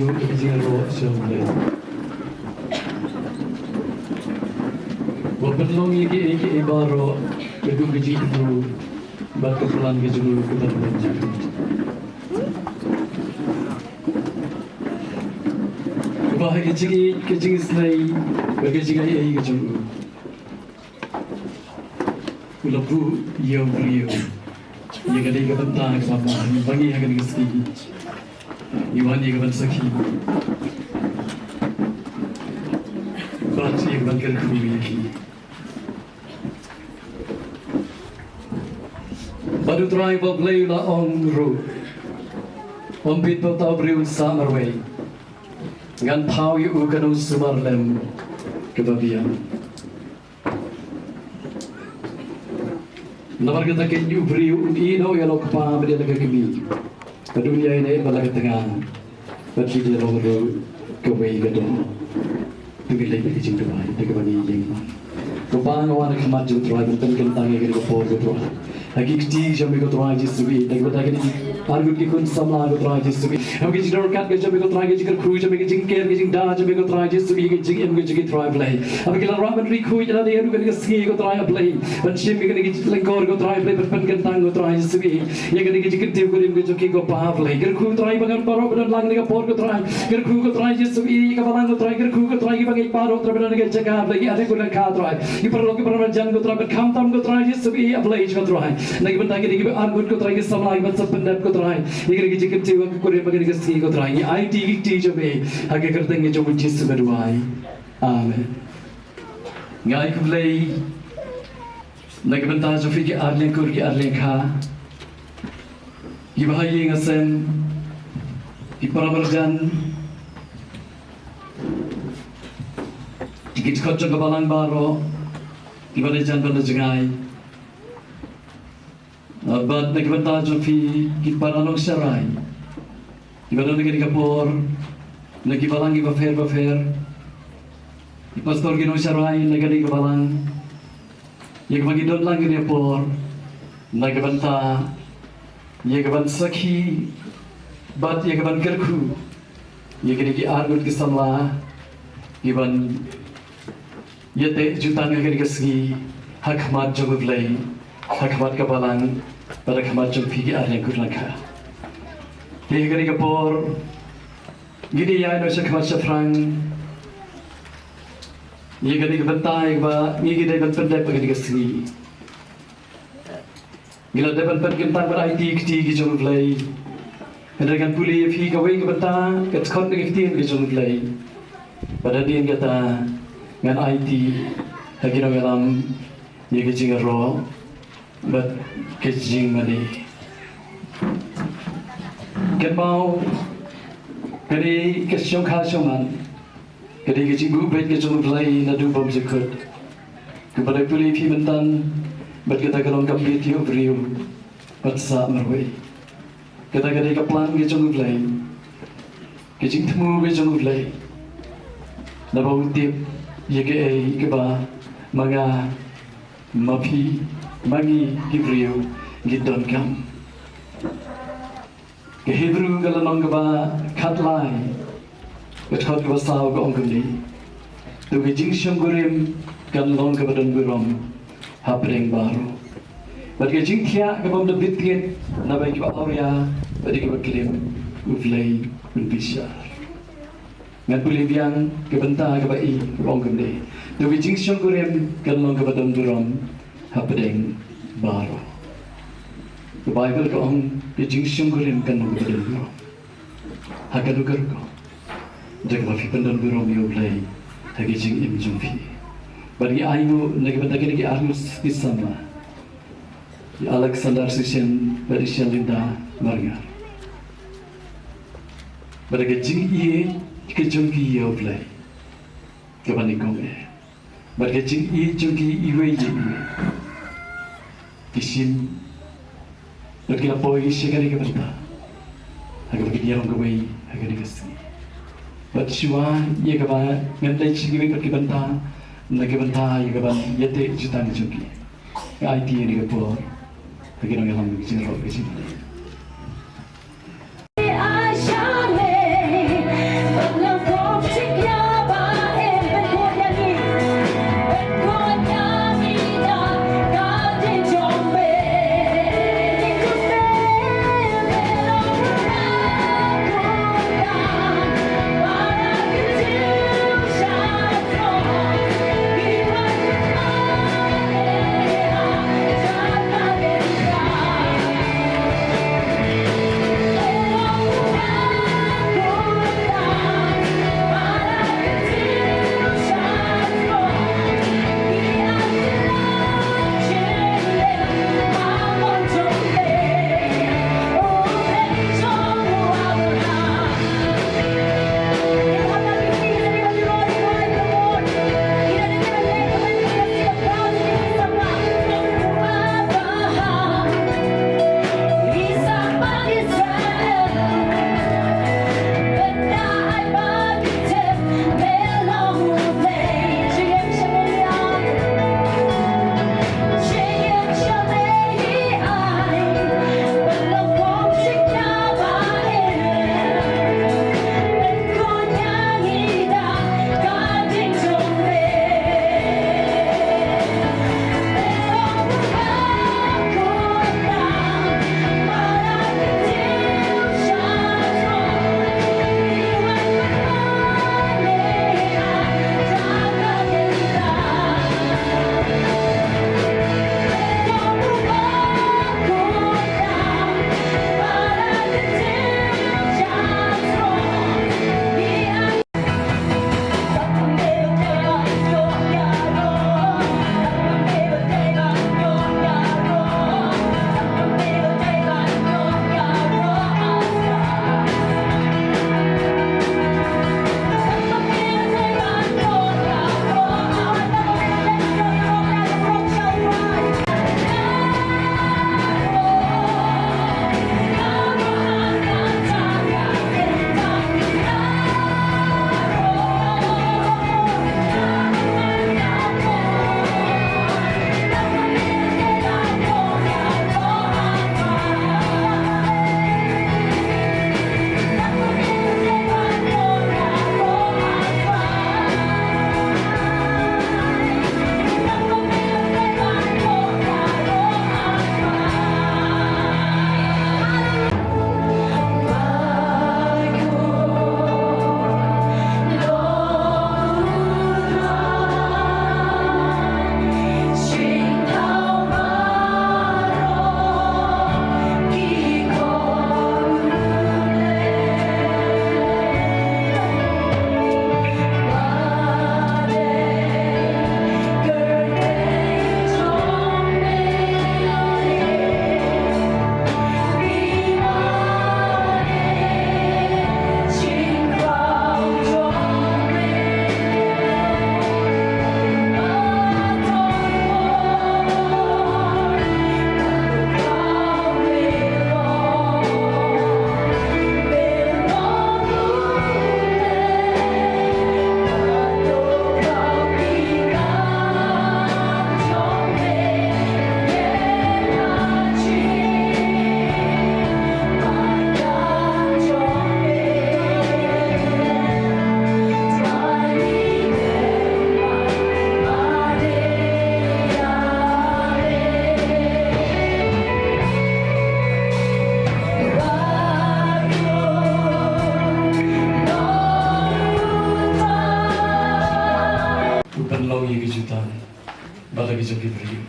Jingiathoh Shillong. Wabadlong iki ibaro kedua Jingiathoh batu pelan ke julu ke batu. Bahaya kecing selai bagi jingai ai ke julu. Ulapu ia beliau. Ia kadai ke bentang sama bagi yang kadai segi. Iwan ia ke saki. Bat ia bangkar kuiki. Badu try for play la on road. On bit for tau brew summer way. Ngan pau yu kanu sumar lem kebabian. Namar kita ke yu brew ino ya lo kapa beri lagi kemi. Dunia ini balak tengah. Bagi dia lo ro kewei gadon. Tu bilai bagi jing tuai, tu kebani jing. Kupang awan kemat jut tuai, bukan kentang yang kita por jut tuai. Lagi kecil jam ikut tuai jisubi, lagi betul lagi argut ikut samla ikut tuai jisubi. Lagi jing dorkat jam ikut tuai jing kru jam ikut jing ker jing da jam ikut tuai jisubi jing em jing tuai play. Apa kita ramen riku jadi dia tu kan segi ikut tuai play. Pensim kan lengkor ikut tuai play, pen kentang ikut tuai jisubi. Ya kan jing ketiup kan ikut jing ikut pa play. Kru tuai bangan paro benar lang ikut por ikut tuai. Kru ikut tuai jisubi kapalang ikut tuai kru ikut tuai bangai paro terbenar ikut jaga play. Ada guna ka tuai. Iperlo iperlo jan ikut tuai berkam tam ikut tuai jisubi play ikut tuai. Lagi bentar lagi kita argut ikut tuai samla ikut sependap ikut tuai. Ini lagi jing ketiup kurir bagai ikut segi ikut tuai. IT IT jabe. Agar kertengnya jauh jisubi berwai. Amen. Ngai kublai. Lagi bentar jauh fikir arlen kur ki arlen kha. Ibahai ngasem. Iparabarjan. Dikit kocok kebalang baro. Ibadai jan pada jengai. Abad lagi bentar jauh fikir paranong serai. Ibadai lagi kapor. Lagi balang ibafer. Pastor gino serai lagi balang. Yang bagi don lagi dia por. Lagi bentar. Yang ban sakhi. Bat yang ban kerku. Yang kini argut kisamla. Iban. Yete jutaan lagi segi. Hakmat joguk lay. Hakmat kabalang. Pada hakmat jog pigi aryang kurangka. Yang kini kapor. Gini ya no hakmat syafrang. Ia kena kebentai ba, ia kena kebentai bagi dia sendiri. Gila dapat perkentang ber IT kiti kijong play. Hendakan puli fi kawai kebentai, ketskon dengan kiti kijong play. Pada dia kata dengan IT, lagi orang dalam ia kijing ro, but kijing mani. Kenau, kini kesyong kasyongan. Jadi kita buat kita mulai nadu bom sekut. Kepada pulih pimentan, berkata kalau kami tiup riu, bersa merway. Kita kaplan kita mulai, kita temu kita mulai. Nabau tip, ye keba, manga, mapi, magi kibrio, gidon kam. Ke Hebrew kalau nong keba katlai. Betul ke pasal ke orang ni, tu ke jingsham gurim kan long ke badan gurom, hapreng baru. Bagi ke jingkia ke bom debit tiet, nabai ke bawaya, bagi ke berkirim, uflay, ulbisar. Ngan pulih biang ke bentar ke bai ke orang ni, tu ke jingsham gurim kan long ke badan gurom, hapreng baru. Ke Bible ke orang ke jingsham gurim kan long ke badan gurom, hakadu kerko. Jaga mafi pendon burom yo play lagi jing im jumpi. Bagi ayu lagi lagi arus kisama. Alexander Sishen bagi Linda Margar. Bagi jing iye ke jumpi yo play. Kebani kong Bagi jing iye jumpi iwe jing. Kisim bagi lapoi sekali ke benda. Agar bagi dia orang kawai agar dikasih. Bersyuah, ia kabar ngendai segi pergi bentang, lagi bentang ia kabar yete jutaan joki. IT ini kapor, lagi orang yang lagi jerok ke sini. ye kejutan bala kejutan beri.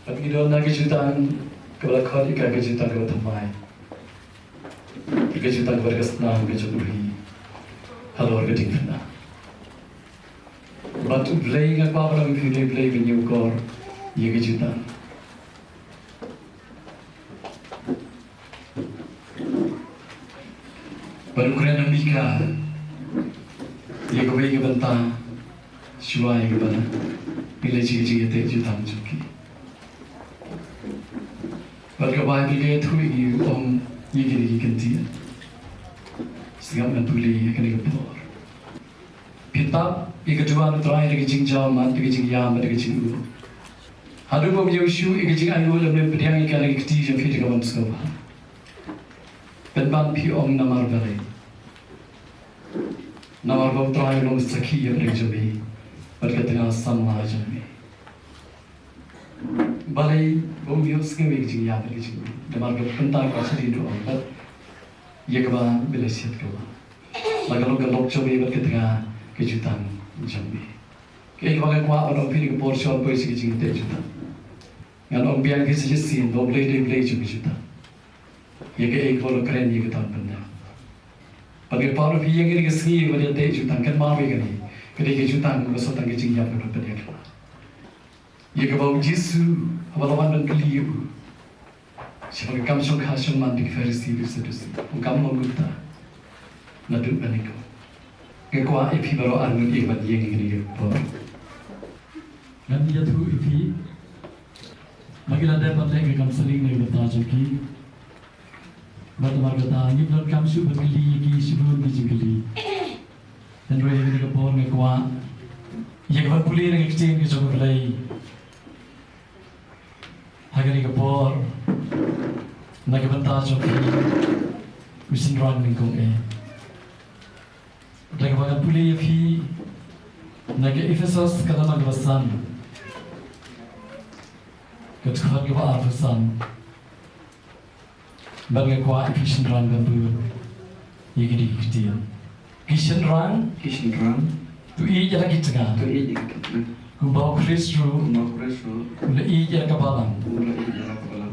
Tapi kita nak kejutan kepada kau ikan kejutan kepada temai. Kejutan kepada kesenangan kejutan beri. Halo orang ketinggalan. Batu belai ngak apa orang belai menyukor ye kejutan. Baru kerana Mika, ia kembali ke bentang, Shillong ke mana, bila Jingiathoh jutaan cuki. Baru kebayang bila tu ini orang ia kini ganti, sekarang boleh kena kepor. Pintar, ia kedua terakhir lagi Jingiathoh, lagi Jingiathoh, lagi Jingiathoh. Hadu pun Yoshu, ia Jingiathoh lebih beriang ikan lagi ketiga kita kawan sekolah. Penban pi om namar balai. Namar bau terakhir long sakhi yang rejobi, berkatnya sama jami. Balai bau bios kami Jingiathoh lagi Jingiathoh. Namar bau pentar kasih itu om, but ia keba bila siat keba. Lalu kalau jobi berkatnya kejutan jami. Kaya keba kau orang pilih portion poisi Jingiathoh jutan. Ngan om biang kisah sin, bau belai jutan. Ia ke kalau keren ia ketan benar. Pada paru pi yang ini kesini pada dek jutaan kan mahu ini. Ketika jutaan besar tangga Jingiathoh berapa dia kelar. Ia ke bau Yesus awal-awal dan keliu. Siapa kamu sok hasil mandi Farisi bersedusi. Kamu menguta. Nadu anikku. Kekuat ipi baru arun ibat yang ini bor. Nanti jatuh ipi. Magilah dapat lagi kamu sering lagi bertajuki. Batu marga ni belum kamu sudah beli ki sebelum dijengkeli. Dan roh ini kepor ngekuat. Ia kepat pulih dengan exchange ke coba belai. Hagar ni kepor. Nak kebentar joki. Mesin rang lingkung Dan kepada pulih fi. Nak Efesus kata nak kebasan. Ketuhan kepada Efesan. Bagi kuat kisah rang gambur, ia gini dia. Kisah rang, tu ia jalan kita. Kumbau Kristus, ula ia jalan kabalang.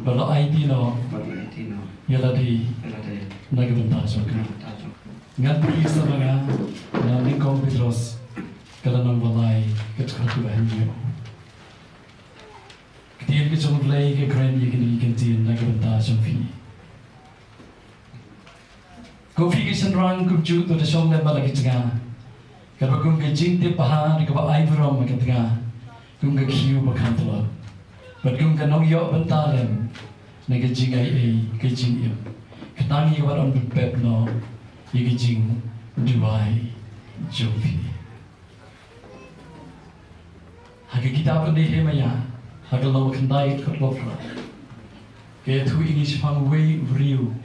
Bala ID no, ia lagi nak bentar juga. Ngan pergi sama ngah, nanti kau terus kalau nang balai ketukan tu bahannya. Ketika kita mulai ke keren ia gini ganti nak bentar sampai. Kopi kisah rang kubju tu dah syong lembah lagi tengah. Kalau kau kejing ti paha, ni kau air berom lagi tengah. Kau kekiu makan telur. But kau kenong yok bentalem. Ni kejing kejing iyo. Ketangi kau orang berpep no. Ia kejing duai jopi. Hak kita pun deh maya. Hak lawa kendai kat lopra. Kaya tu ini sepang way riu.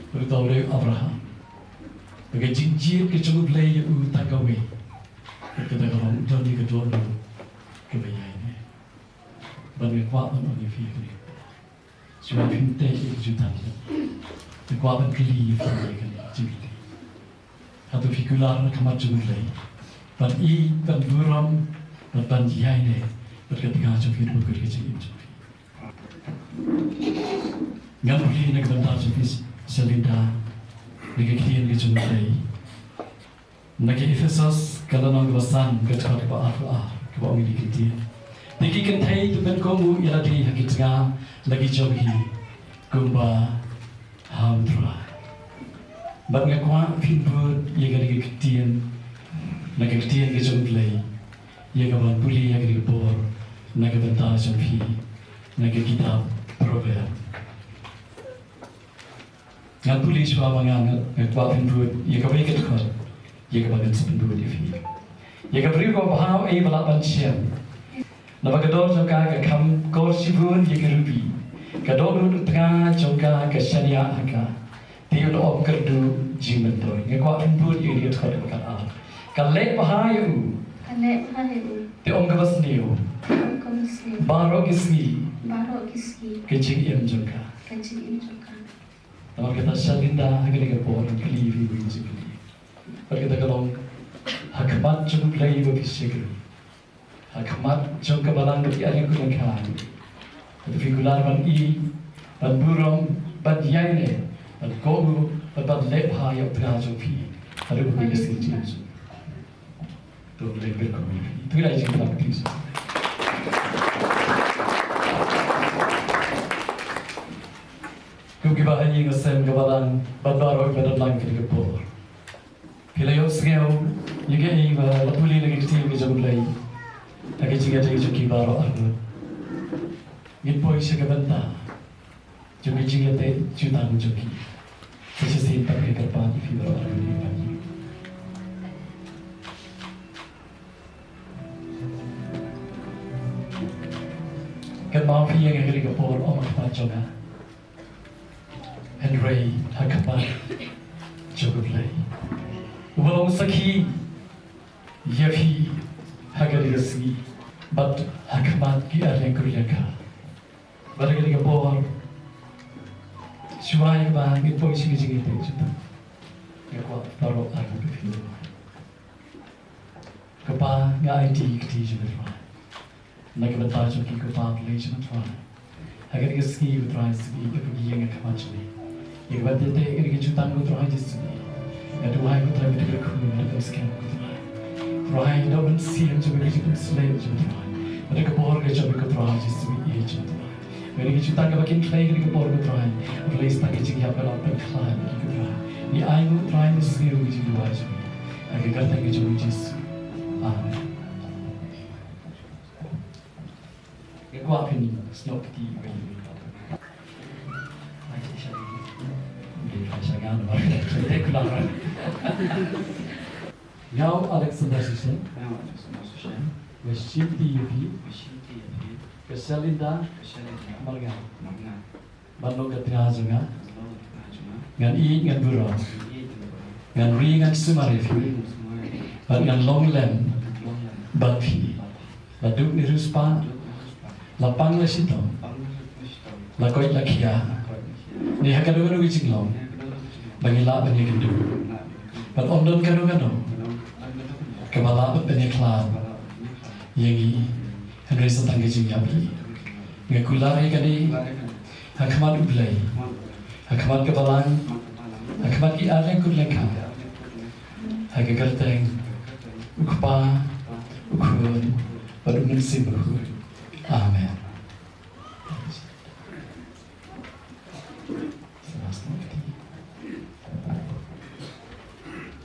Beritahu Abraham. Bagi jinjir kecuali belai utakawe. Kita kalau jadi kedua dulu kebayai ini. Bagi kuat pun orang fikir. Sebab pintai jutaan. Kuat pun keli fikir kan jadi. Atau fikular kamar jumlah. Bagi dan buram dan jihai ini berketika jumlah berkerja jadi. Ngan boleh nak bentar jumlah. Selinda, negeri yang dijumpai. Negeri Efesus kalau nang basan ketua kepada kepada orang ini kita. Negeri kentai tu ben kamu ialah di hakikatnya lagi jauhi kumba hamdra. Bagi kuat pinput ia negeri ketian, negeri ketian dijumpai. Ia kawan pulih ia negeri bor, negeri bentar jauhi, negeri kitab proverb. Ngan tulis bawangan kuat pinput ia kembali ke tukar ia kembali sepinput di fi ia kembali kau bahau balap pancian nampak kedor jangka ke kam kor sibun ia kerupi kedor duduk tengah jangka ke syariah haka dia untuk kerdu jimentoy ngan kuat pinput ia dia tukar dekat kalek bahau dia kebas niu barok isgi kecing iam jangka Nampak kita Shalinda agak-agak pun keliru ini sekali. Kalau kita kalau hak Hakmat jung play bapisigur. Hakmat jung kabalang bagi anak kunakan. Tapi figular ban ban burung, ban yaine, ban kogu, ban lepha yang teraju pi. Ada bagi kesini jenis. Tu lebih kami. Itu lagi kita aktif. Kau kibah ini ngasem kabalang ban baru ban lang kiri kepor. Kilayo sengau, juga ini lapuli lagi kecil ke jauh lagi. Lagi jika jadi cuci baru aku. Gipoi sekebenta, juga jika te jutang cuci. Sesuatu tak berkerpan di baru aku ni pagi. Kemafi yang kiri kepor omak pacoga. Henry hakapan cukup lagi. Walau sakhi, yafi, hagari resi, but hakamat ki areng kuryaka. Barang ini kepor, suai bang itu isi isi itu juga. Kepor baru aku berfirman. Kepar ngai di keti juga. Nak bertahan joki kepar boleh juga. Hagari resi bertahan segi pergi yang hakamat jadi. Ia berarti ini kejutan bertahan jadi. Aduhai putra betul kau ada sekian putra. Rohai dah bensian coba kita selain coba. Mereka kepor ke coba putra jesu ia coba. Mereka kita tak makin klay ke kepor putra. Oleh istana kecil yang berlaku berkelahi putra. Ni ayu putra ini sendiri uji dua coba. Agar kata ke coba jesu. Amen. Kekuat ini snop di bagi. Jangan marah, saya keluar. Now Alexander Susan, Washington TV, Kesalinda, Malga, Bandung Ketinazunga, Ngan I ngan Buro, Ngan Ri ngan Sumarifi, Ngan Longlem, Bapi, Laduk Niruspa, Lapang Lesitong, Lakoit Lakia, Ni Hakaduru Jingiathoh. Bangila banyak itu, pada omdon kado-kado, kepala banyak kelar, yang Henry setang Jingiathoh, ngakulari kadi, hakamat ublay, hakamat kebalang, hakamat ki areng kurleka, hakagerteng, ukpa, ukun, pada mensi berhur, amen.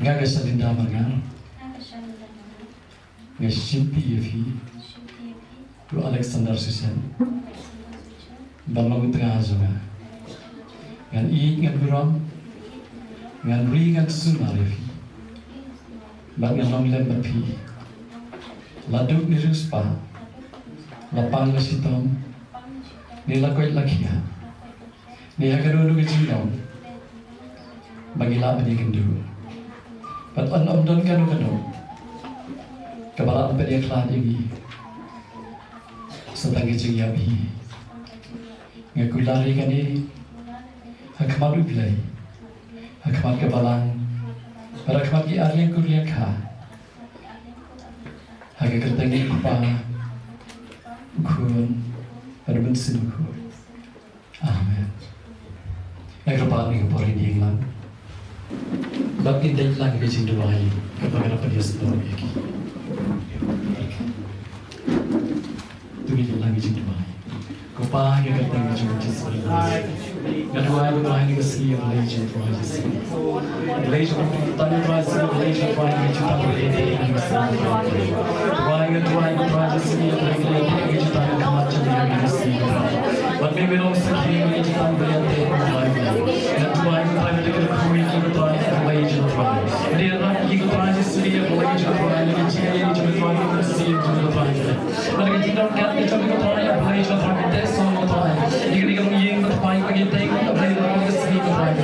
Nga kesalinda mangal, nga shimpi yefi, tu Alexander Susan, banlang tengah azunga, ngan I ngan Buram, ngan Ri ngan Sumar yefi, bang ngan Longlem bapi, laduk niruspa, lapang lesitong, nilakoit lakia, nihakadodo kecilong, bagila banikendu. Pat om-om kanu kepala dia kelar ini setang Jingiathoh ngakulari kani hakamat ublay hakamat kebalang pada hakamat ki areng kuryaka hakagertengi kupa ukun pada bensin ukun amen nagkapaat ni kapori ni England Bakit dahil lang kasi dumahay kapag napagayos na kami aquí. Tumigil lang kasi dumahay. Kupahang yung katang medyo magkisari. Naduhay mo tayo ng kasi yung legend for his sin. Legend of tayo ba sa legend for his sin. Duhay mo tayo sa yung legend for his sin. Kamatcha niya ng sin. Ba't may merong sa kiyong legend ang bayante ng duhay mo. Naduhay mo tayo ng legend for his sin. Legend of Ryan. Hindi alam, hindi ko tayo sa siya ng Legend of Ryan. Naging legend of Ryan ng siya ng Ryan. Naging tinang kat, ito ko tayo ang Legend of Ryan. Desa mo tayo. Hindi ka yung matapay pag-intay ko ang Legend of Ryan ng siya ng Ryan.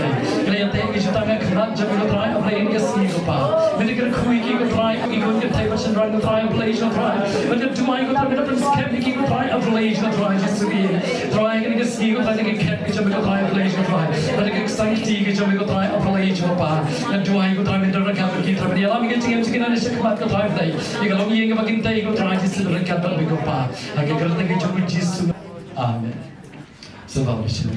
Kaya tayo kasi tayo kanat dyan ko tayo ang Legend ng siya pa. Hindi ka kuwi ko tayo kung ikon ka tayo sa Ryan ng tayo ang Legend of Ryan. Hindi ka tumay ko tayo ang skeptic ko tayo ang Legend of Ryan. Just to be tayo ka siya ko tayo naging cat ka dyan ko tayo ang Legend of Ryan. Hindi ka sanctity ka dyan ko tayo ang Legend of Ryan. Nagduhay ko tayo minta na kapag kita dia lama kita cakap cakap ada sekemat ke drive tadi. Jika lama yang kita kita ikut drive Yesus berkata lebih kuat. Agar kita kita cukup Yesus. Amin. Sebab itu.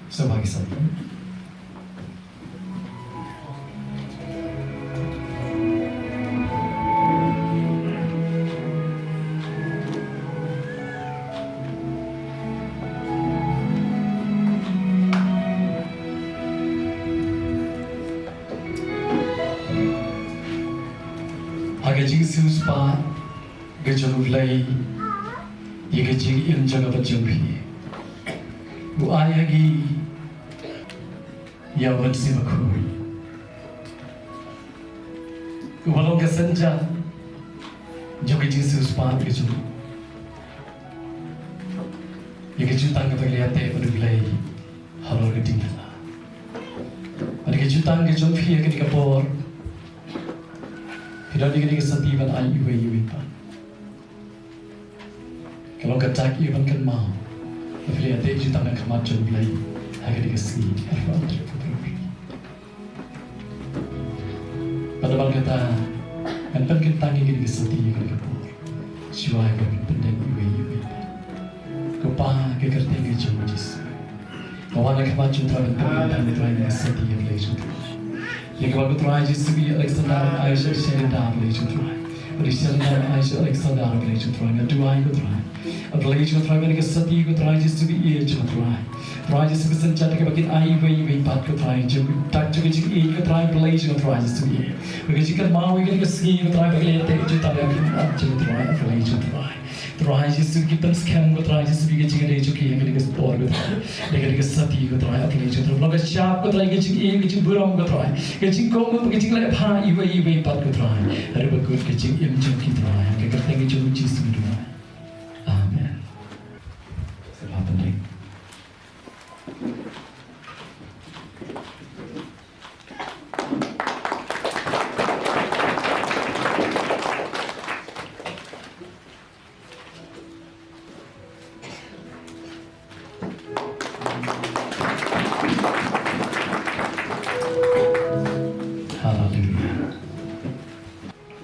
Sebagai sahaja. Agar Jesus pa gejoluk lay, ia gejing in jaga berjumpi. Buai lagi, ia bersih makui. Walau kesenja, juga Jesus pa gejoluk. Ia gejutang kepada berdua lay, halau ketinggalan. Ada gejutang gejoluk ia ketika por. Tidak dikira kesetiaan ayu pa. Kalau kacak iban kan mau, tapi ada juta nak kemacun belai, agak dikasih apa untuk berubah. Pada bal kata, kan kita ingin kesetiaan kan kapur, siapa yang pendek ibu pa. Kapa kekerti kejauh jis. Kawan nak kemacun terang terang terang kesetiaan belai juta. Yang kalau terakhir Yesus Alexander Aisyah Shillong boleh cuci, boleh Shillong Aisyah Alexander boleh cuci, kedua itu terakhir. Boleh cuci terakhir mereka seti itu terakhir Yesus ia cuci terakhir. Terakhir Yesus kesenjata kebagian air bayi pat terakhir juga tak juga jika ia terakhir boleh cuci terakhir Yesus ia. Mereka jika mau ia kesegi terakhir bagian teh cuci terakhir cuci terakhir boleh cuci terakhir. Terakhir Yesus kita scam terakhir Yesus jika dia cuci yang kita sport terakhir, kita seti terakhir boleh cuci terakhir. Lalu siap terakhir jika ia jika burung terakhir. Kecing kau kecing lek pha ibu pat terakhir. Ada bagus kecing yang cuci terakhir. Kita tengok cuci semua. Amin. Selamat penting.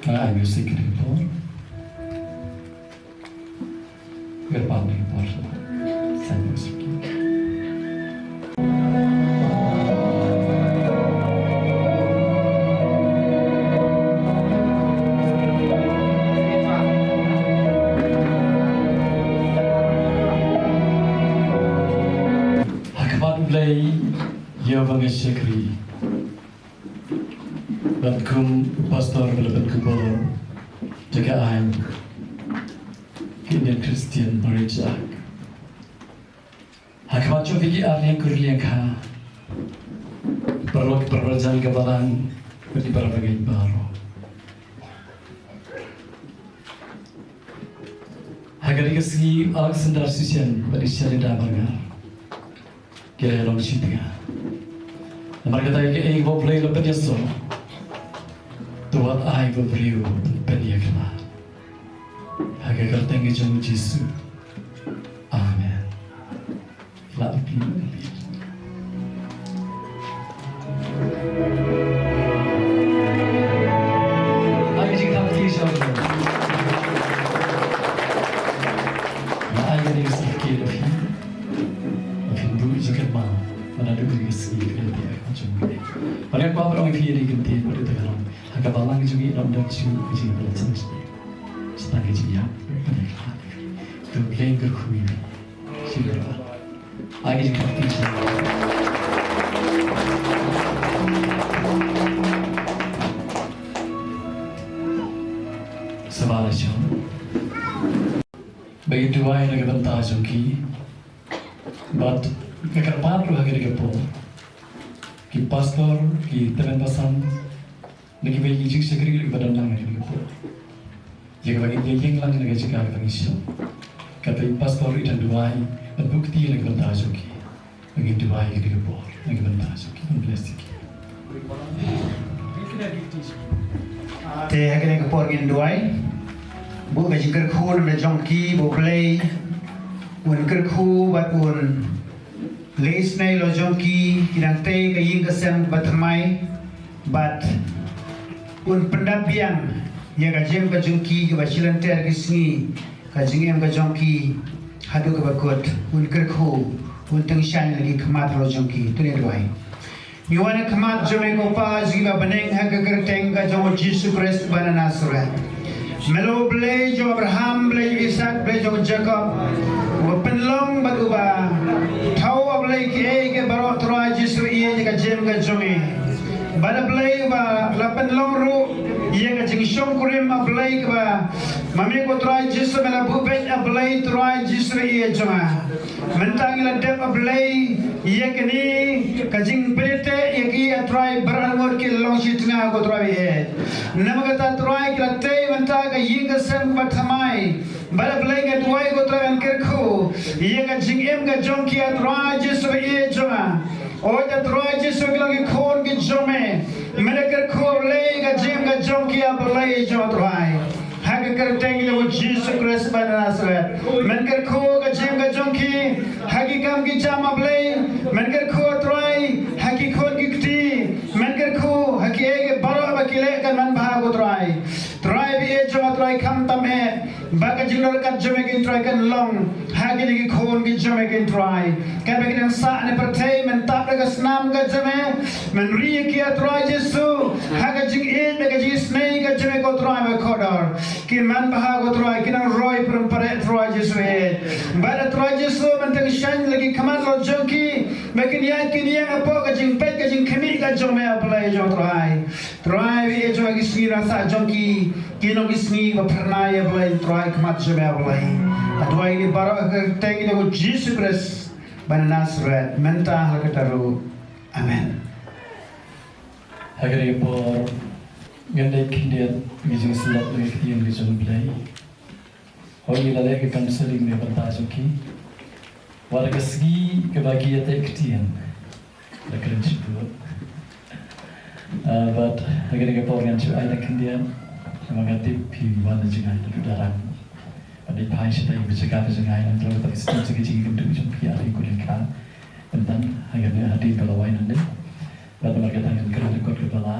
Ai musik ni pun, berapa ni pun, saya musik. Akabat ulai, ia bangsa sekri. Bankum pastor belapan kubur jaga aim Indian Christian marriage act. Hakamat cuma fikir arnya kurliang kah perlu perberjang kebalan bagi para bagai baru. Hagari kesegi Alexander Susian bagi syaridah bangar kira long shitga. Mereka kata yang ibu play lepas dia so. Tuhan ai beriu pendiaklah. Agar kita ngejong Yesus. Amin. Lalu lebih. Ayo kita bertisau. Ayo kita sikit lebih. Mungkin dulu jika mau mana dulu sikit lebih macam ni. Pada apa orang yang ganti pada tegalan. Agak balang juga dalam dalam uji belajar setengah jam pendekat tu lengger kui sudah lagi juga bisa sebab itu bagi dua yang agak bantah jongki but kakak paru agak agak pun ki pastor ki teman pasan lagi bagi jik sekali lagi badan lang lagi po. Jika bagi dia yang lang lagi jika bagi siapa, kata pastor itu dua, bukti lagi bantah joki, bagi dua lagi po, lagi bantah joki, plastik. Te akhirnya kepor gin dua, bu bagi kerkhul bagi jongki, bu play, un kerku bat un leis nei lo jongki kinang te ka ying kesem batmai bat un pendapian ya ka jem ka jongki ka bachilan ter kisni ka jingem ka jongki hadu ka bakot un kerku un tengshan lagi kemat lo jongki tu ni doai ni wana kemat jome ko pa jiba beneng ha ka kerteng ka jong Jesus Christ bana Nazareth melo ble jo Abraham ble jo Isaac ble jo Jacob penlong baguba thau ablai ke baro troa jisu ie ka jem ka jongi bada blai ba la penlong ru ie ka jing shong kurim ablai ba mami ko troa jisu mela bubet ablai troa jisu ie jonga mentang la dep ablai ie ke ni ka jing pelete ie ki troa barangot ke long shitnga ko troa ie namagata troa ki la te menta ka ying ka sem ba thamai bala blai ka tuai ko troa kerku ia ka jingem ka jongki atroa jisu ie jonga o ta troa jisu ki lagi khon ki jome meneker ko blai ka jim ka jongki ablai jo troa hak ker tengi lo Jesus Christ bana Nazareth meneker ko ka jim ka jongki haki kam ki jama blai meneker ko troa haki khon ki kti meneker ko haki ege baro ba kile kan man bha ko troa bi e jo troa kham tam he baka jinor kat jome kin try kan long hagi lagi khon ki jome kin try kan bagi nang sa ne perthai men tap daga snam ka jome men ri ki try Jesu haga jing e daga ji snei ka jome ko try ba khodor kin man baha ko try kin ang roi pram pare try Jesu e bada try Jesu men tang shan lagi khamat lo jongki makin ya kin ya apo ka jing pet ka jing khami ka jome aplai jo try bi e jo gi sira sa jongki kino gi sni ba pharna ya aplai try kemat jome ablai adua ini baro tengi dengan Jesus Christ bana Nazareth menta hakataru amen hagare por ngende kindian gijing slot le yang gijong blai hoyi la leke counseling ne banta joki warga segi kebahagiaan ektian la keren chipu but hagare por ngan chu ai kindian mangati pi wana jingai tu darang pada pai sedai bercakap dengan yang terlalu tak setuju sekejap untuk jumpa hari kuliah tentang agarnya hati pelawai nanti pada mereka tangan kerana kot kepala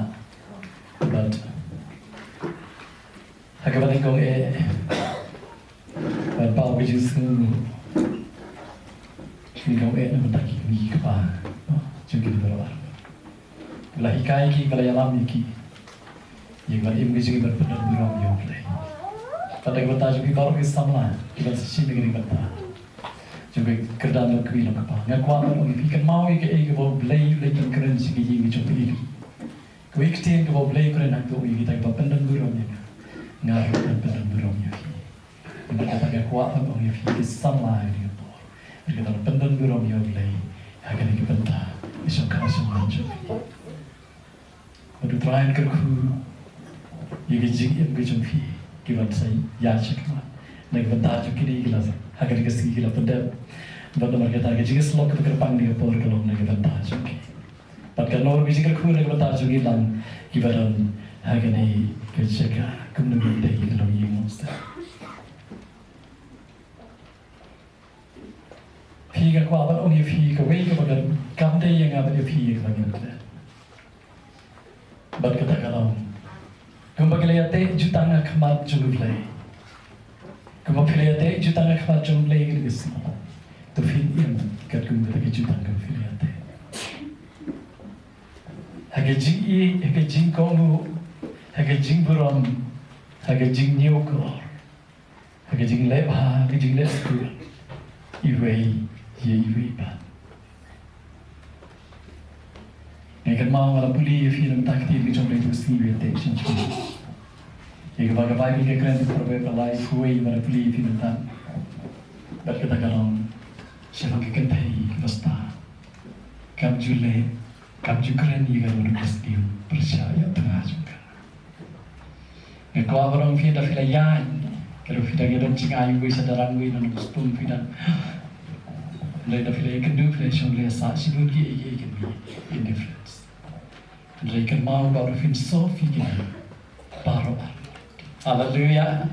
but agar kau pada bau baju semua ni kau nak tak kini kepala jumpa di pelawai kalau hikai ki kalau alam ki yang kalau ibu juga berperan beram yang play pada kita juga kalau kita sama kita sih negeri kita juga kerja nak kini nak apa nggak kuat orang ikan mau ikan bawa play kan keren sih yang jumpa ini kau ikan bawa play keren nak tu kita berperan beram yang ngaruh berperan beram yang kita tak kuat orang kita sama ini kita berperan beram yang play agar kita benda esok kau semua jumpa Aduh terakhir kerku yang jing jumpi kiban sai ya chakma nek banta ju kini gila agar ke sigi gila pada banda marketa ke jing slok ke pang ni por kalom nek banta ju ki pat kan nor bisi kerku nek banta ju gilang kibaran agar ni ke chaka kumnu de gila yi monster phi ka kwa ba ong phi ka wei ka bagan kam de yang apa de phi ka bagan bat kata kalom Kumpa kelihatan jutang akmat jumlai. Kumpa kelihatan jutang akmat jumlai ini semua. Tu film kat kumpa lagi jutang kumpa kelihatan. Hage jing kongu, hage jing buram, hage jing nyokor, hage jing lebha, hage jing lesku. Iwei ban. Yang mau malah puli film takdir di jumlah itu sendiri attention cuma. Yang bagaimana Bible kekeren itu berbeda life way malah puli film tak. Berkata kalau siapa kekentai basta, kam jule, kam jukeren juga orang pasti percaya tengah juga. Yang kau orang film ya, kalau film kita cingai gue sadaran gue nang spun film. Lain dah film ikan dua film yang boleh saksi dulu dia ikan indifference. Mereka mau baru film Sophie gini, baru. Haleluya.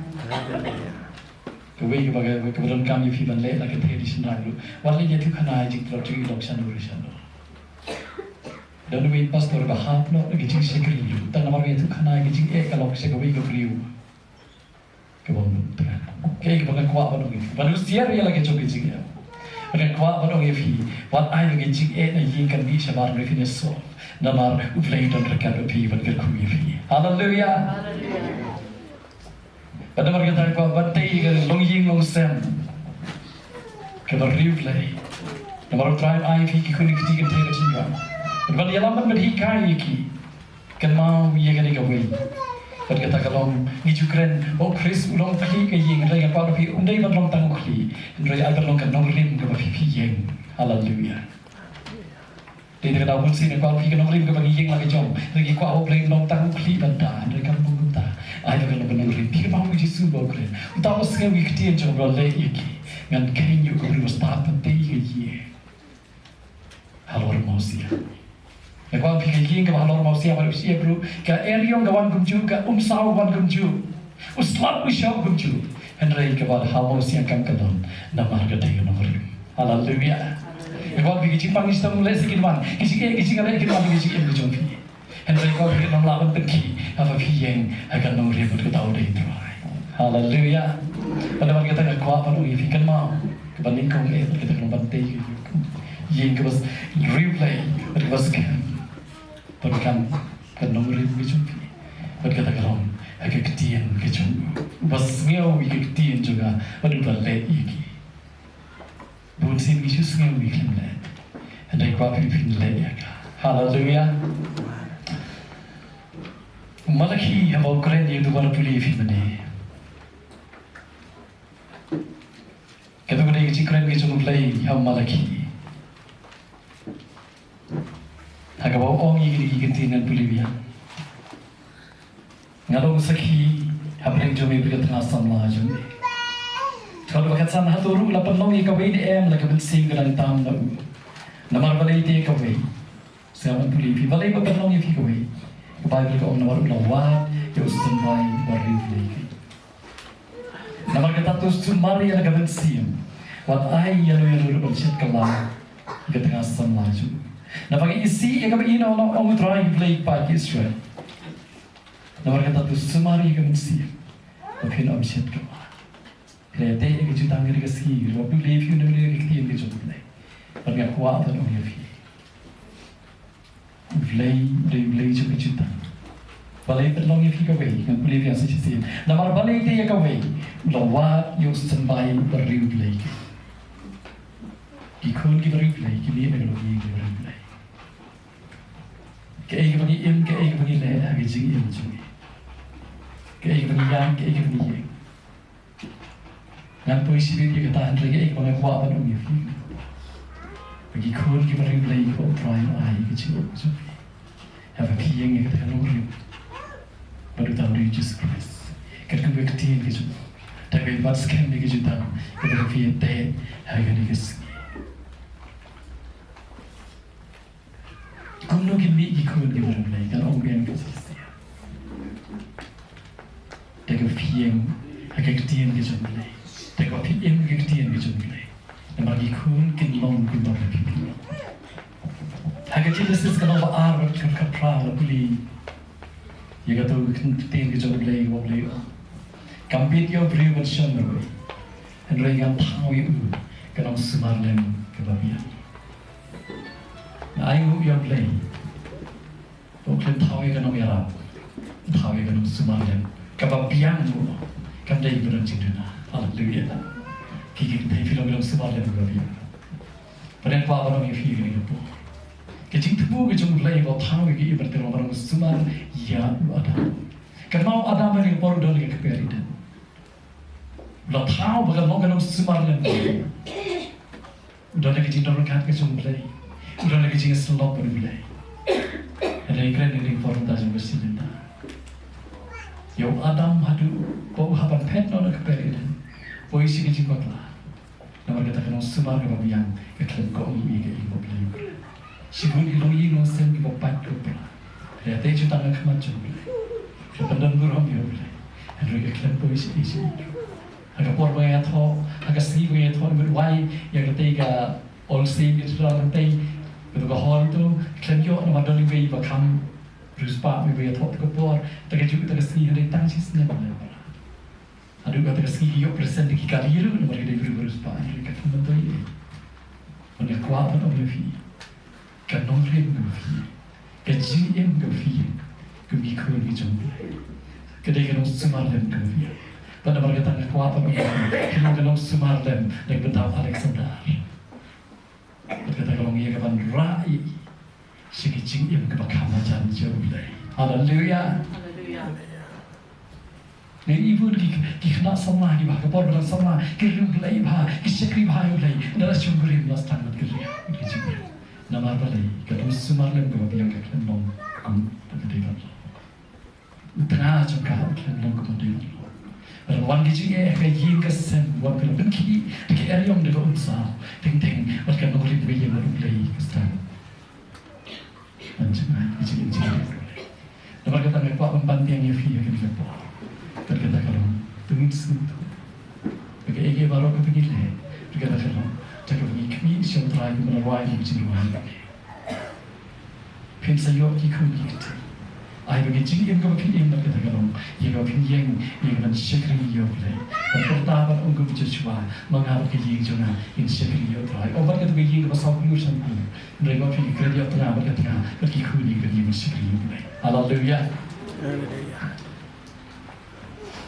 Kawai kebagai kebetulan kami fiban le lagi teh di sana dulu. Wali jadi kena jik terus juga loksan urusan dulu. Dan wei pastor bahap no lagi jik sekali dulu. Dan nomor itu kena jik kalau sekawai keberiu. Kebun terang. Kayak kebagai kuat pada orang. Manusia dia lagi coba jik ya. Pada kuat pada orang fi. Wat ai lagi jik na kan bisa bar mereka so. Namar uplay dan rekan fi pada kui fi. Haleluya. Pada mereka tahu bahawa bantai ke long ying long sem, kebar replay, nomor drive I fi kikuni kiti kan tera cindra. Pada dia lambat berhikai ki, kan mau ia kan ikawai. Pada kata kalau ngijukren, oh Chris ulong pagi ke ying, rai apa fi undai berlong tangguh li, rai agar long kan nong rim ke fi ying. Haleluya. Dia kata pun sini kalau fi kan nong rim ke bagi ying lagi jom, lagi kuah oh rim long tangguh li benda, rai kan mengunta. Ai kalau benar rim, dia mau Yesus bawa keren. Utama sekali kita yang coba lagi, ngan kain juga beri start penting ye. Halor mausia. Kalau fikir yang kalau halor mausia baru siap bro, ke area kawan kumju, ke saw kawan kumju, uslat usau kumju. Henry kalau halor mausia kan kadang nama kita yang nomor rim. Haleluya. Kalau fikir cipang istam mulai sikit man, kisi kalau kita lagi kisi yang kumju. Henry kalau fikir nama lawan pergi. Apa yang akan mengirim kita tahu dari Tuhan. Haleluya. Pada waktu kita nak kuat pada orang yang mau kebanding kau kita kena bantai. Yang kebas replay, kebas kan. Pada kan mengirim kejumpi. Pada kata kalau agak ketian kejumpi. Bas ngau agak ketian juga. Pada balai iki. Bukan sih Yesus ngau iklim le. Hendak kuat pipin le ya. Haleluya. Malaki hamba keren yang dua puluh film ni. Kita kena ikut keren kita mulai hamba malaki. Agak bawa orang yang ikut dengan puluh dia. Ngalung sakhi hamba yang jomai berkat tengah samlah jomai. Kalau berkat sana hatu ru lapan long yang kawai di lagi bersih dengan tam lau. Namar balai dia kawai. Sekarang puluh film balai berkat long yang kawai. Bible ko nomor ulawat yo sembay barifleki. Nomor kata tu sumari yang agak bensim. Wat ai yang bercet kelam ke tengah semlaju. Nah bagi isi yang kami ino orang try play part Israel. Nomor kata tu sumari yang bensim. Mungkin bercet kelam. Kelihatan yang kita tanggung ke ski. Waktu leave you nemeri kita yang kita play. Bagi aku apa yang dia fi. Play juga kita. Balai terlong yang kita kawai, yang boleh biasa sih. Namar balai dia kawai, lawat yang sembah beriu play. Ikon kita beriu play, kini ada lagi kita beriu play. Kayak bagi im, kayak bagi le, agak jing im juga. Kayak bagi yang, kayak bagi yang. Ngan puisi dia kata antara kayak bagi kuat pada orang yang. Bagi kon kita beriu play, kau try ai kecil juga. Apa yang kita kan orang baru tahu Jesus Christ. Kerana kebaktian kita, tapi buat scam ni kita tahu. Kita fikir teh harga ni kes. Kau nak ini ikut dia bermulai. Kalau orang yang kita, tapi fikir harga kebaktian kita bermulai. Tapi fikir kebaktian kita bermulai. Nama ikut kinlong kita berfikir. Harga Jesus kalau berar kerana beli. Ia kata kebaktian kita bermulai, bermulai. Kampit yo beri macam mana? Henry yang tahu itu kalau semarlem kebabian. Ayu yo play. Bukan tahu yang kalau merah, tahu yang kalau semarlem kebabian tu. Kan dia berang cendera. Haleluya. Kiki kita film semarlem kebabian. Pada apa orang yang film itu? Kecil tu kecil mulai kalau tahu yang ibarat orang semar ya ada. Kerana ada mereka baru dah lagi keperidan. Dah tahu bagai mau kena semarlem. Udah lagi cinta orang kat kecil mulai. Udah lagi cinta selop baru mulai. Ada iklan ini forum tajam bersilinda. Yo Adam hadu bau haban pet nona keperidan. Boi si kecil bakla. Nama kita kena semar kebab yang iklan kau ini ke ibu beli. Sibun ilmu ini nonsen ibu pat kupla. Lihat aja tangan kemana juga. Kependan guru kami boleh. Henry iklan boi si isi. agak por Jingiathoh agak segi Jingiathoh berwai yang ketiga all same itu dalam ketiga itu kahon tu kelihatan nama dalam wei bakam ruspa Jingiathoh tu por tapi juga tak segi hari tangsi senyap mana aduh kata segi yo present di kaliru nama kita beri ruspa ini kata mentu ini mana kuat apa nama fi kan nongren fi kan jim fi kumikun di jumlah kedai kan semarlem fi pada mereka tanya kuat apa nama kan semarlem dan bentang Alexander berkata kalau ia kapan rai segi jim kebakam macam jauh lagi haleluya Ni ibu ki kena sama ki bah kapor belang sama ki rum lai bah ki sekri bah lai dah cungkuri belas tangan ki ki nama balai kalau semarlem ko biang ka kenom am pagdai tengah jangka kenom ko pagdai wan ki jinge ka yin ka sen wan ka benki ki eriom de unsa ting ting wat ka nori be ye rum lai kastan anjang ki jinge nama kata me pa pembantian ye fi ki pa berkata kalau tunggu sentuh, bagi ege baru aku pergi leh. Berkata kalau jaga pergi kami sentra yang merawai yang jenuhan. Pensayok ikut ikut. Ayah bagi jing yang kau pergi yang berkata kalau yang kau pergi yang man syakri yok leh. Pertama orang kau berjumpa mengapa pergi yang jona yang syakri yok terai. Orang kata pergi yang pasal pengurusan pun mereka pergi kerja tengah berkata pergi kuni kerja yang syakri yok leh. Haleluya.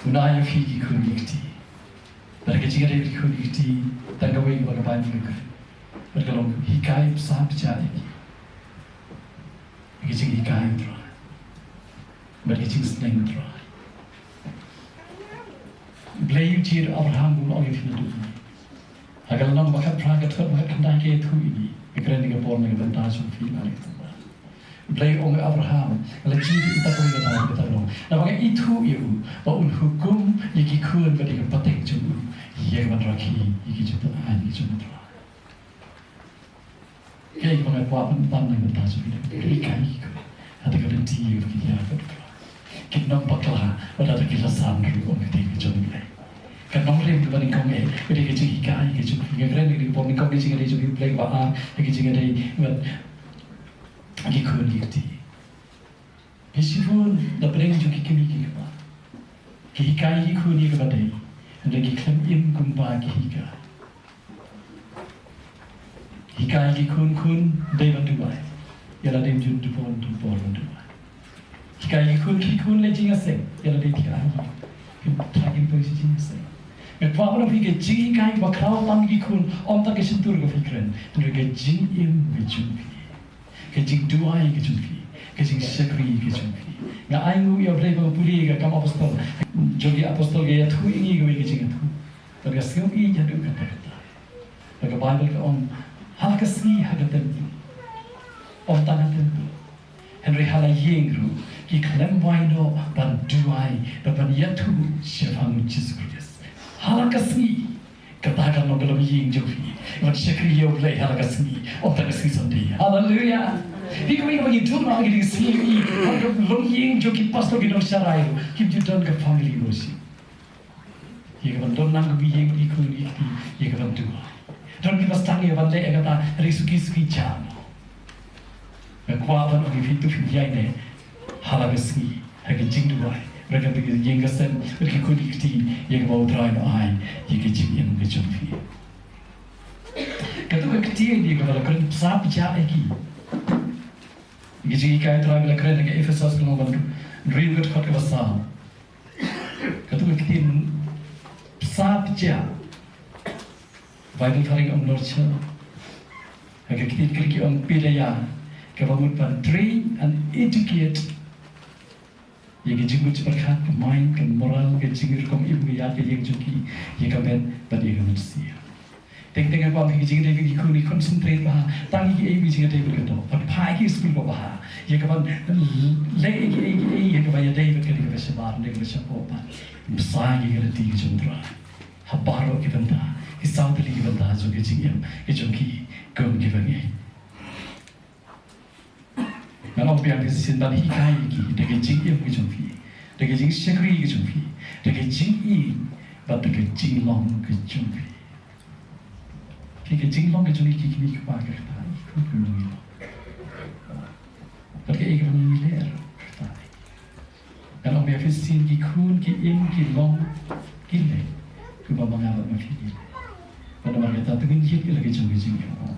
Unaya figi kunigti. Mereka jika dia kunigti, tangga wei bagaimana juga. Mereka long hikai besar percaya. Mereka jika hikai terus. Mereka jika senang terus. Belayu jir Abraham bukan orang yang hidup. Agar long bakat peragat ter bakat kandang ke itu ini. Kerana dia born dengan bentang sufi balik tu. Belayu orang Abraham, kalau jir kita boleh kata long. Nampak itu iu, bahawa hukum yang kikun pada kepatek jumlah, yang meneraki, yang kita ani jumlah. Kaya mga papan ng bentaso ikan iko at ang tiyo kaya kinang bakla wala ta kila sanru on kiti jong bilay kanong rin ba ning kong pwede ka jing ikai ka jing ngren ni po ning kong jing jong play ba a ka jing dai wat aki ko liti kisifun da preng jong kimi ki ba ki ikai ko ni ka dai anda ki klem im kum ba ki ikai Hikai ki kun dewan duai, yala dem jun dupon duai. Hikai ki kun le jinga se, yala dem tiga ahi, tagin posisi jinga se. Mereka orang fikir jing hikai bakal tam ki kun, om tak kesentur ke fikiran, mereka jing im ke jumpi, ke jing duai ke jumpi, ke jing sekri ke jumpi. Nggak aingu ya boleh puli ke kam apostol, jogi apostol gaya tu ini ke jing tu, tapi sekarang ini jadi kata-kata. Mereka Bible ke om Halkasni hagatentu, om tangatentu. Henry halayengru, ki klem waino ban duai, ban yatu syafang Jesus. Halkasni, katakan lo belum yeng jofi, ban syakri yo play halkasni, om tangasni sondi. Hallelujah. Bagi bagi dua lagi di sini, kalau lo yeng joki pas lo gino syarai, kim judan ke family worship. Ia kan don nang yeng ikut ikti, ia kan dua. Dan kita setangnya bandai kata risuki jam. Kuapan orang itu filai ne halagasni hagi jing duai. Mereka pergi yang kesen pergi kulikti yang mau try no ai yang jing yang kejumpi. Kata ketiga dia kalau keren besar bicara lagi. Jing ikai try bila keren lagi Efesus kalau bantu dream kat kat besar. Kata ketiga besar bicara. Bible taring om norcha. Agak kita kerja om pilaya. Kamu pan train and educate. Yang jingut berkat main ke moral ke jingut kom ibu ya ke yang joki yang kamen pada yang manusia. Teng-teng apa yang jingut yang dikuni konsentrate bah. Tangi yang jingut yang berkata. Pan pagi sebelum bah. Yang kapan lagi yang kapan ada yang berkata kesebar yang bersyukur. Besar yang ada di jendela. Habaro kita dah. Kisah tu lagi benda tu kejadian, kejadian kau kebangga. Kalau biar kita sedang hikai lagi, dengan kejadian kejadian, dengan syakri kejadian, dengan kejadian but the Jingiathoh ke jumpi. Ki ke Jingiathoh ke jumpi ki kimi kepa ke tai ku mengi. But ke ik mengi ler tai. Kalau me fisin ki kun ki im ki long ki le ku ba mangala ma fi. Pada mari ta tengin hit ki lagi jumpi Jingiathoh.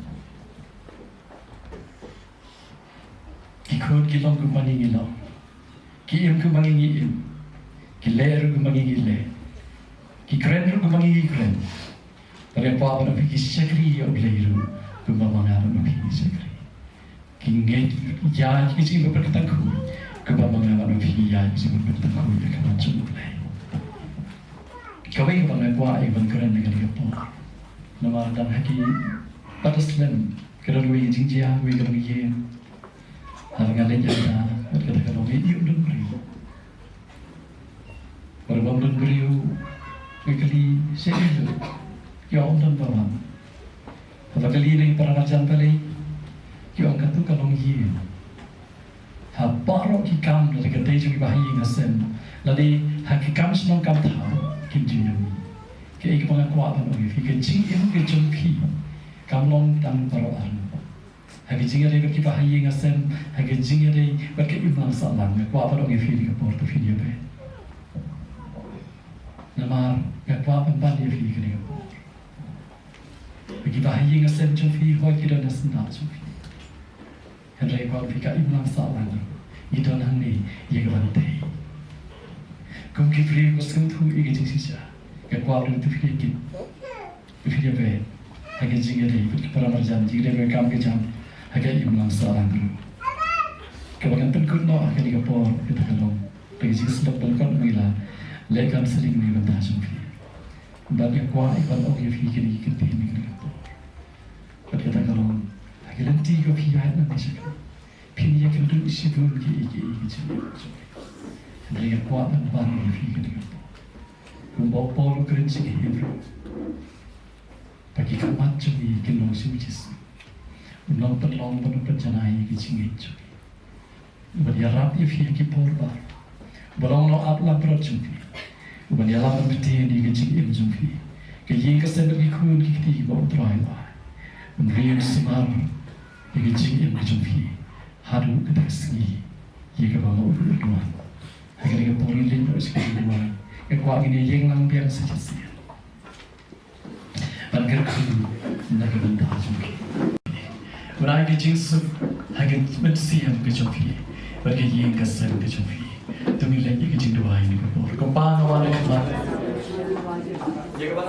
Ki kun ki long ku mangi long. Ki im ku mangi im. Ki ler ku mangi le. Ki keren ku mangi keren. Pada apa pada fikir sekali ya beliau ku mangala ma fi sekali. Ki ngai ya ki sing berkata ku mangala ma fi ya ki sing berkata ku ya kan jumpa. Kau ini bang apa yang keren dengan apa? Nama dan haki pada selain kerana we Jingiathoh we kerana ye harga lenyap kata kalau we iu dan beriu. Berbang dan beriu we kali sehidu ya dan bawang. Apa kali ni para rajan kali ya kata kalau ye habaro ki kam dari kata itu bahaya ngasen. Ladi hakikam senang kam tahu kim jinami. Ke ik pengakuan orang ini ke Jingiathoh ke jumpi kam long tam paroan. Hagi Jingiathoh ke bahaya ngasen hagi Jingiathoh berke imam salam ngakuan orang ini ke porto video be. Namar ngakuan pan dia fi ke dia. Hagi bahaya ngasen jumpi hoi kita nasen tak jumpi. Henry kuat fi ke imam salam. Itu nang ni ye gante. Kum ki free ko sentuh igi sisa. Kekuat itu fikir, fikir apa? Hanya Jingiathoh itu para marjan Jingiathoh kam ke jam, hanya imam seorang dulu. Kebanyakan penkut no akan digapor kita kalau bagi sebab penkut mila, lekam seling ni benda jumpi. Banyak kuat ikan orang fikir ikan ini digapor. Kita kalau hanya lenti ko fikir nanti sekali. Pini akan duduk sibuk igi jumpi. Hanya kuat dan banyak fikir digapor. Kumbawa polo keren sih Hebrew. Bagi kamat cumi kinong simcis. Unang penlong penjanai kicingit cumi. Berdiarap ifi ki porba. Berong lo atla bercumi. Berdiarap bertih di kicingit cumi. Kaying kesan bagi kun kiti bawa driver. Unriu semar di kicingit cumi. Haru kita sengi. Ia kebawa berdua. Agar kita pori lembut sekali dua. Kekuat ini yang lang biar saja. Bangkit ku nak benda jumpi. Orang yang jinsu hanya mensiam kejumpi. Bagi yang kesan kejumpi. Tumi lagi kejing dua ini berpor. Kompang awal kemat. Jaga